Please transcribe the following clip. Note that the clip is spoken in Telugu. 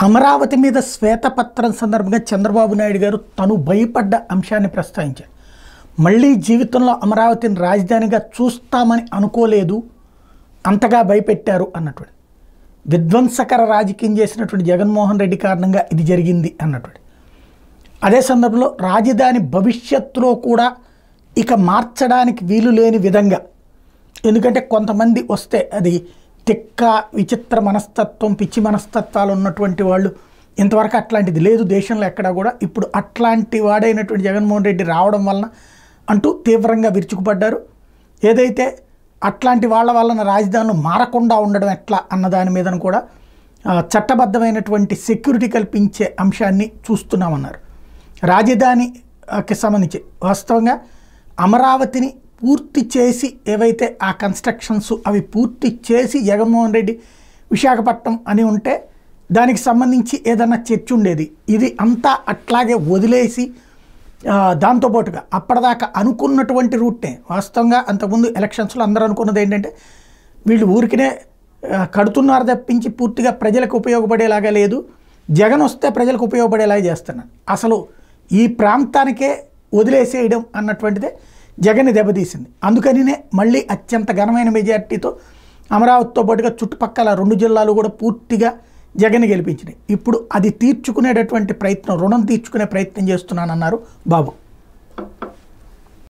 అమరావతి మీద శ్వేతపత్రం సందర్భంగా చంద్రబాబు నాయుడు గారు తను భయపడ్డ అంశాన్ని ప్రస్తావించారు. మళ్ళీ జీవితంలో అమరావతిని రాజధానిగా చూస్తామని అనుకోలేదు, అంతగా భయపెట్టారు అన్నటువంటి. విధ్వంసకర రాజకీయం చేసినటువంటి జగన్మోహన్ రెడ్డి కారణంగా ఇది జరిగింది అన్నటువంటి. అదే సందర్భంలో రాజధాని భవిష్యత్తులో కూడా ఇక మార్చడానికి వీలు లేని విధంగా, ఎందుకంటే కొంతమంది వస్తే అది తిక్క విచిత్ర మనస్తత్వం పిచ్చి మనస్తత్వాలు ఉన్నటువంటి వాళ్ళు, ఇంతవరకు అట్లాంటిది లేదు దేశంలో ఎక్కడా కూడా. ఇప్పుడు అట్లాంటి వాడైనటువంటి జగన్మోహన్ రెడ్డి రావడం వలన అంటూ తీవ్రంగా విరుచుకుపడ్డారు. ఏదైతే అట్లాంటి వాళ్ళ వలన రాజధానులు మారకుండా ఉండడం ఎట్లా అన్న దాని మీద కూడా చట్టబద్ధమైనటువంటి సెక్యూరిటీ కల్పించే అంశాన్ని చూస్తున్నామన్నారు. రాజధానికి సంబంధించి వాస్తవంగా అమరావతిని పూర్తి చేసి ఏవైతే ఆ కన్స్ట్రక్షన్స్ అవి పూర్తి చేసి జగన్మోహన్ రెడ్డి విశాఖపట్నం అని ఉంటే దానికి సంబంధించి ఏదన్నా చర్చ ఉండేది. ఇది అంతా అట్లాగే వదిలేసి దాంతోపాటుగా అప్పటిదాకా అనుకున్నటువంటి రూట్నే, వాస్తవంగా అంతకుముందు ఎలక్షన్స్లో అందరూ అనుకున్నది ఏంటంటే వీళ్ళు ఊరికినే కడుతున్నారు తప్పించి పూర్తిగా ప్రజలకు ఉపయోగపడేలాగా లేదు, జగన్ వస్తే ప్రజలకు ఉపయోగపడేలాగా చేస్తున్నారు, అసలు ఈ ప్రాంతానికే వదిలేసేయడం అన్నటువంటిదే జగన్ని దెబ్బతీసింది. అందుకనినే మళ్ళీ అత్యంత ఘనమైన మెజార్టీతో అమరావతితో పాటుగా చుట్టుపక్కల 2 జిల్లాలు కూడా పూర్తిగా జగన్ గెలిపించినాయి. ఇప్పుడు అది తీర్చుకునేటటువంటి ప్రయత్నం, రుణం తీర్చుకునే ప్రయత్నం చేస్తున్నానన్నారు బాబు.